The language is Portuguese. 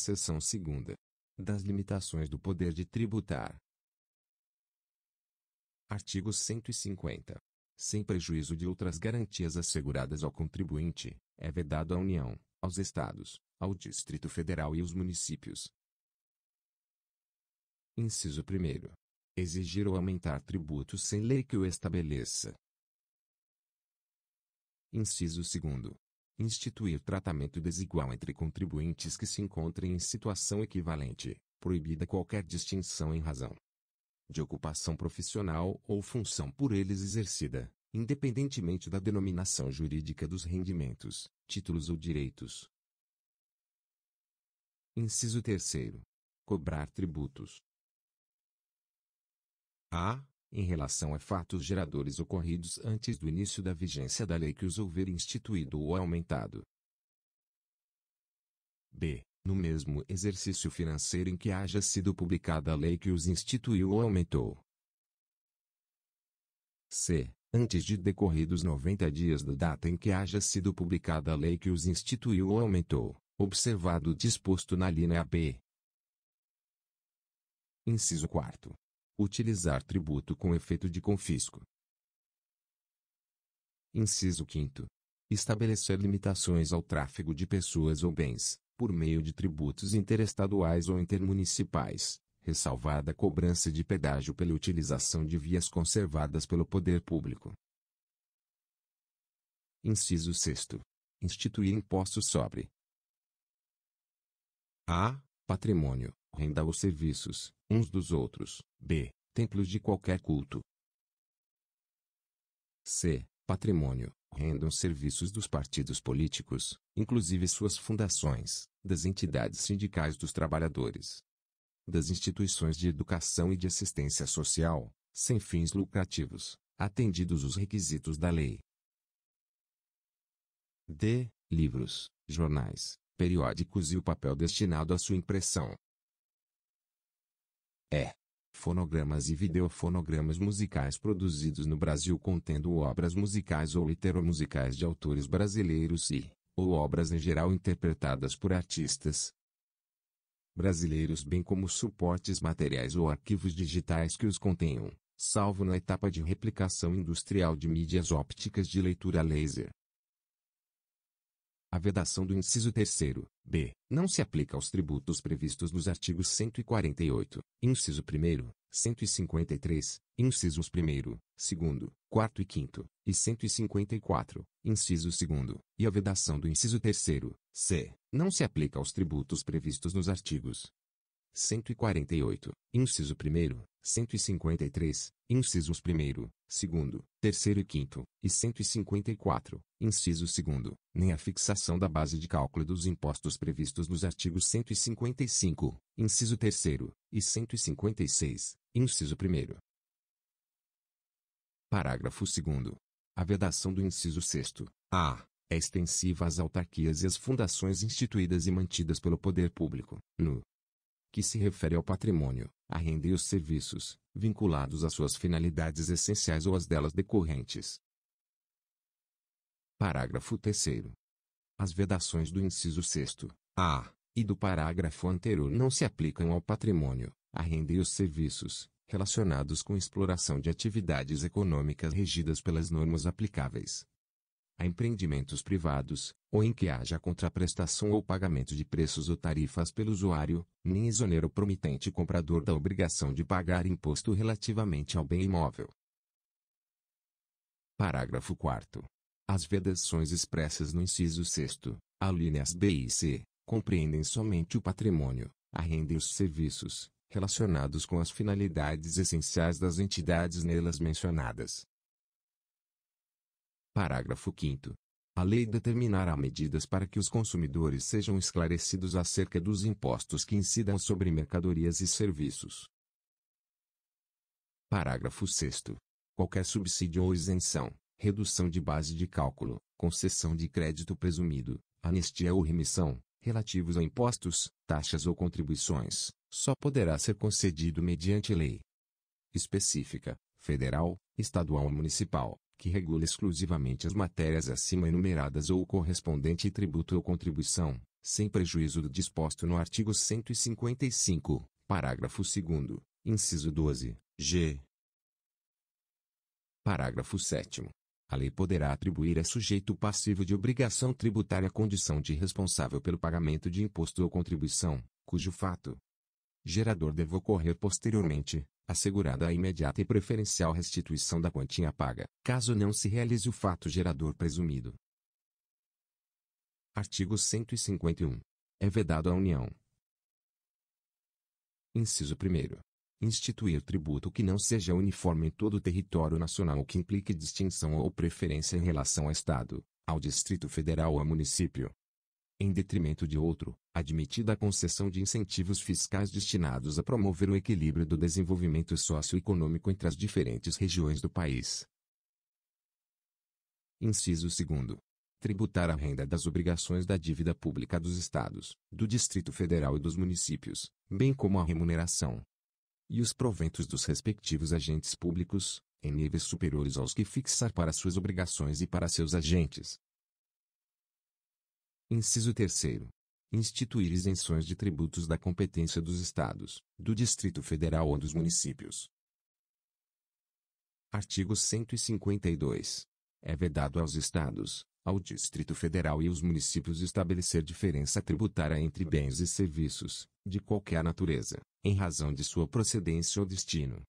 Seção 2ª. Das limitações do poder de tributar. Artigo 150. Sem prejuízo de outras garantias asseguradas ao contribuinte, é vedado à União, aos Estados, ao Distrito Federal e aos municípios. Inciso 1º. Exigir ou aumentar tributos sem lei que o estabeleça. Inciso 2º. Instituir tratamento desigual entre contribuintes que se encontrem em situação equivalente, proibida qualquer distinção em razão de ocupação profissional ou função por eles exercida, independentemente da denominação jurídica dos rendimentos, títulos ou direitos. Inciso 3º. Cobrar tributos. A. Em relação a fatos geradores ocorridos antes do início da vigência da lei que os houver instituído ou aumentado. B. No mesmo exercício financeiro em que haja sido publicada a lei que os instituiu ou aumentou. C. Antes de decorridos 90 dias da data em que haja sido publicada a lei que os instituiu ou aumentou, observado o disposto na linha B. Inciso 4º. Utilizar tributo com efeito de confisco. Inciso 5º. Estabelecer limitações ao tráfego de pessoas ou bens, por meio de tributos interestaduais ou intermunicipais, ressalvada a cobrança de pedágio pela utilização de vias conservadas pelo poder público. Inciso 6º. Instituir impostos sobre a. Patrimônio, renda ou serviços, uns dos outros. B. Templos de qualquer culto. C. Patrimônio, renda ou serviços dos partidos políticos, inclusive suas fundações, das entidades sindicais dos trabalhadores, das instituições de educação e de assistência social, sem fins lucrativos, atendidos os requisitos da lei. D. Livros, jornais, periódicos e o papel destinado à sua impressão. E. Fonogramas e videofonogramas musicais produzidos no Brasil contendo obras musicais ou literomusicais de autores brasileiros ou obras em geral interpretadas por artistas brasileiros bem como suportes materiais ou arquivos digitais que os contenham, salvo na etapa de replicação industrial de mídias ópticas de leitura laser. A vedação do inciso 3º, b, não se aplica aos tributos previstos nos artigos 148, inciso 1º, 153, incisos 1º, 2º, 4º e 5º, e 154, inciso 2º, e a vedação do inciso 3º, c, não se aplica aos tributos previstos nos artigos 148, inciso 1º, 153, incisos 1º, 2º, 3º e 5º, e 154, inciso 2º, nem a fixação da base de cálculo dos impostos previstos nos artigos 155, inciso 3º, e 156, inciso 1º. Parágrafo 2º. A vedação do inciso 6º, a, é extensiva às autarquias e às fundações instituídas e mantidas pelo poder público, no que se refere ao patrimônio, à renda e os serviços, vinculados às suas finalidades essenciais ou às delas decorrentes. Parágrafo 3º. As vedações do inciso 6º, a, e do parágrafo anterior não se aplicam ao patrimônio, à renda e os serviços, relacionados com exploração de atividades econômicas regidas pelas normas aplicáveis a empreendimentos privados, ou em que haja contraprestação ou pagamento de preços ou tarifas pelo usuário, nem exonera o promitente comprador da obrigação de pagar imposto relativamente ao bem imóvel. Parágrafo 4º. As vedações expressas no inciso 6º, alíneas B e C, compreendem somente o patrimônio, a renda e os serviços, relacionados com as finalidades essenciais das entidades nelas mencionadas. Parágrafo 5º. A lei determinará medidas para que os consumidores sejam esclarecidos acerca dos impostos que incidam sobre mercadorias e serviços. Parágrafo 6º. Qualquer subsídio ou isenção, redução de base de cálculo, concessão de crédito presumido, anistia ou remissão, relativos a impostos, taxas ou contribuições, só poderá ser concedido mediante lei específica, federal, estadual ou municipal, que regula exclusivamente as matérias acima enumeradas ou o correspondente tributo ou contribuição, sem prejuízo do disposto no artigo 155, parágrafo 2º, inciso 12, g. Parágrafo 7º. A lei poderá atribuir a sujeito passivo de obrigação tributária a condição de responsável pelo pagamento de imposto ou contribuição, cujo fato gerador deva ocorrer posteriormente, assegurada a imediata e preferencial restituição da quantia paga, caso não se realize o fato gerador presumido. Artigo 151. É vedado à União. Inciso 1º. Instituir tributo que não seja uniforme em todo o território nacional ou que implique distinção ou preferência em relação ao Estado, ao Distrito Federal ou ao município, em detrimento de outro, admitida a concessão de incentivos fiscais destinados a promover o equilíbrio do desenvolvimento socioeconômico entre as diferentes regiões do país. Inciso 2º. Tributar a renda das obrigações da dívida pública dos Estados, do Distrito Federal e dos municípios, bem como a remuneração e os proventos dos respectivos agentes públicos, em níveis superiores aos que fixar para suas obrigações e para seus agentes. Inciso 3º. Instituir isenções de tributos da competência dos Estados, do Distrito Federal ou dos municípios. Artigo 152. É vedado aos Estados, ao Distrito Federal e aos municípios estabelecer diferença tributária entre bens e serviços, de qualquer natureza, em razão de sua procedência ou destino,